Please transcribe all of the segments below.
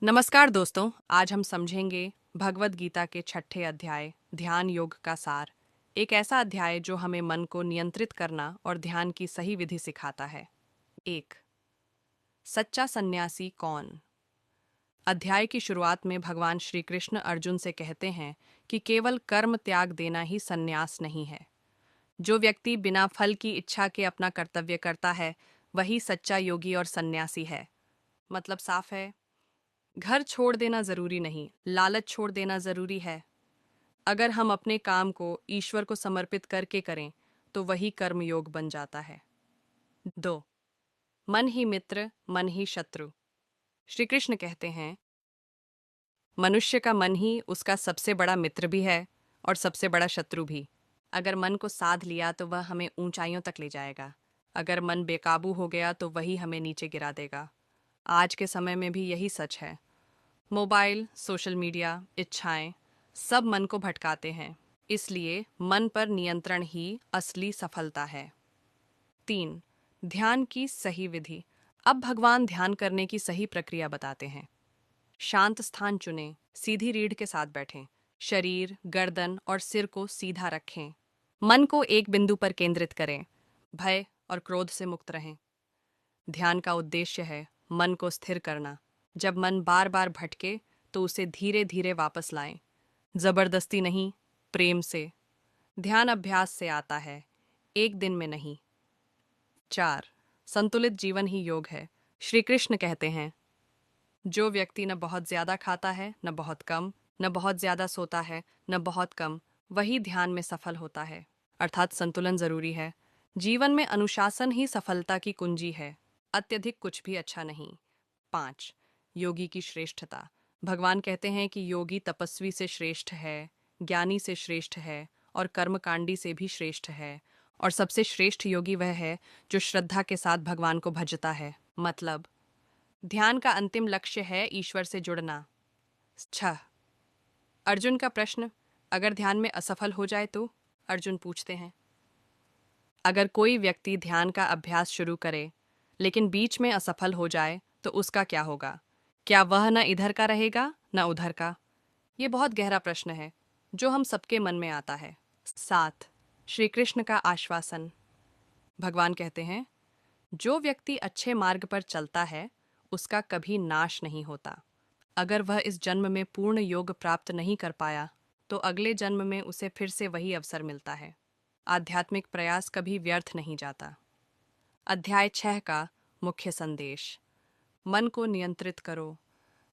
नमस्कार दोस्तों, आज हम समझेंगे भगवद गीता के छठे अध्याय ध्यान योग का सार। एक ऐसा अध्याय जो हमें मन को नियंत्रित करना और ध्यान की सही विधि सिखाता है। एक, सच्चा सन्यासी कौन? अध्याय की शुरुआत में भगवान श्री कृष्ण अर्जुन से कहते हैं कि केवल कर्म त्याग देना ही सन्यास नहीं है। जो व्यक्ति बिना फल की इच्छा के अपना कर्तव्य करता है, वही सच्चा योगी और सन्यासी है। मतलब साफ है, घर छोड़ देना जरूरी नहीं, लालच छोड़ देना जरूरी है। अगर हम अपने काम को ईश्वर को समर्पित करके करें तो वही कर्म योग बन जाता है। 2, मन ही मित्र मन ही शत्रु। श्री कृष्ण कहते हैं, मनुष्य का मन ही उसका सबसे बड़ा मित्र भी है और सबसे बड़ा शत्रु भी। अगर मन को साध लिया तो वह हमें ऊंचाइयों तक ले जाएगा, अगर मन बेकाबू हो गया तो वही हमें नीचे गिरा देगा। आज के समय में भी यही सच है। मोबाइल, सोशल मीडिया, इच्छाएं सब मन को भटकाते हैं। इसलिए मन पर नियंत्रण ही असली सफलता है। 3, ध्यान की सही विधि। अब भगवान ध्यान करने की सही प्रक्रिया बताते हैं। शांत स्थान चुनें, सीधी रीढ़ के साथ बैठें, शरीर, गर्दन और सिर को सीधा रखें। मन को एक बिंदु पर केंद्रित करें, भय और क्रोध से मुक्त रहें। ध्यान का उद्देश्य है मन को स्थिर करना। जब मन बार बार भटके तो उसे धीरे धीरे वापस लाएं, जबरदस्ती नहीं, प्रेम से। ध्यान अभ्यास से आता है, एक दिन में नहीं। 4, संतुलित जीवन ही योग है। श्री कृष्ण कहते हैं, जो व्यक्ति न बहुत ज्यादा खाता है न बहुत कम, न बहुत ज्यादा सोता है न बहुत कम, वही ध्यान में सफल होता है। अर्थात संतुलन जरूरी है। जीवन में अनुशासन ही सफलता की कुंजी है, अत्यधिक कुछ भी अच्छा नहीं। 5, योगी की श्रेष्ठता। भगवान कहते हैं कि योगी तपस्वी से श्रेष्ठ है, ज्ञानी से श्रेष्ठ है और कर्मकांडी से भी श्रेष्ठ है। और सबसे श्रेष्ठ योगी वह है जो श्रद्धा के साथ भगवान को भजता है। मतलब ध्यान का अंतिम लक्ष्य है ईश्वर से जुड़ना। 6, अर्जुन का प्रश्न, अगर ध्यान में असफल हो जाए तो? अर्जुन पूछते हैं, अगर कोई व्यक्ति ध्यान का अभ्यास शुरू करे लेकिन बीच में असफल हो जाए तो उसका क्या होगा? क्या वह न इधर का रहेगा न उधर का? ये बहुत गहरा प्रश्न है जो हम सबके मन में आता है। 7, श्री कृष्ण का आश्वासन। भगवान कहते हैं, जो व्यक्ति अच्छे मार्ग पर चलता है उसका कभी नाश नहीं होता। अगर वह इस जन्म में पूर्ण योग प्राप्त नहीं कर पाया तो अगले जन्म में उसे फिर से वही अवसर मिलता है। आध्यात्मिक प्रयास कभी व्यर्थ नहीं जाता। अध्याय 6 का मुख्य संदेश, मन को नियंत्रित करो,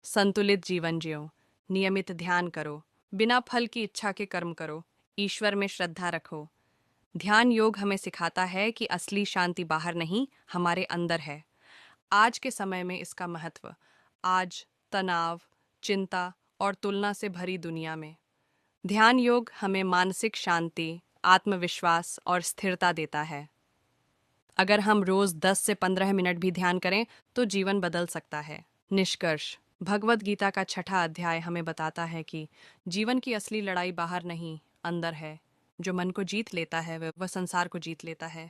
संतुलित जीवन जियो, नियमित ध्यान करो, बिना फल की इच्छा के कर्म करो, ईश्वर में श्रद्धा रखो। ध्यान योग हमें सिखाता है कि असली शांति बाहर नहीं, हमारे अंदर है। आज के समय में इसका महत्व, आज तनाव, चिंता और तुलना से भरी दुनिया में ध्यान योग हमें मानसिक शांति, आत्मविश्वास और स्थिरता देता है। अगर हम रोज 10 से 15 मिनट भी ध्यान करें तो जीवन बदल सकता है। निष्कर्ष, भगवद गीता का छठा अध्याय हमें बताता है कि जीवन की असली लड़ाई बाहर नहीं, अंदर है। जो मन को जीत लेता है वह संसार को जीत लेता है।